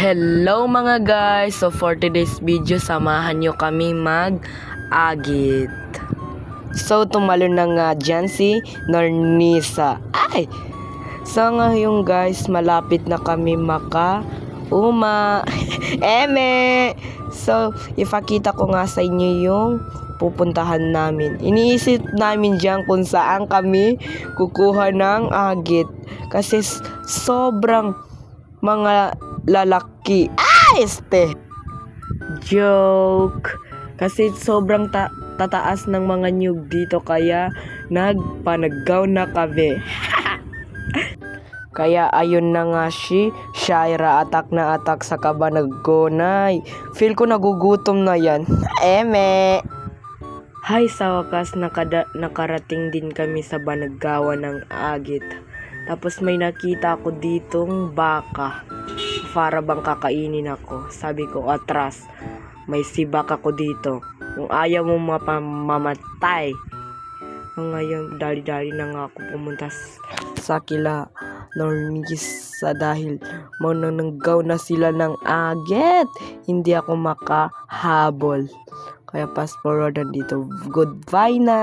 Hello mga guys! So for today's video, samahan nyo kami mag-agit. So tumalo na nga dyan si Nornisa. Ay! So ngayon guys, malapit na kami Eme! So ipakita ko nga sa inyo yung pupuntahan namin. Iniisip namin dyan kung saan kami kukuha ng agit. Kasi sobrang mga lalaki. Joke. Kasi sobrang tataas ng mga nyug dito kaya nagpanagaw na kami. Kaya ayun na nga si Shaira, atak na atak sa kabanagonay. Feel ko nagugutom na yan. Eme! Hay, sa wakas nakarating din kami sa Banagawa ng Agit. Tapos may nakita ako ditong baka. Para bang kakainin ako. Sabi ko, atras. May sibak ako dito. Kung ayaw mo mamamatay. Ngayon, dali-dali na nga ako pumunta sa kila Nornisa dahil manananggaw na sila ng agit. Hindi ako makahabol. Kaya fast forward dito. Goodbye na!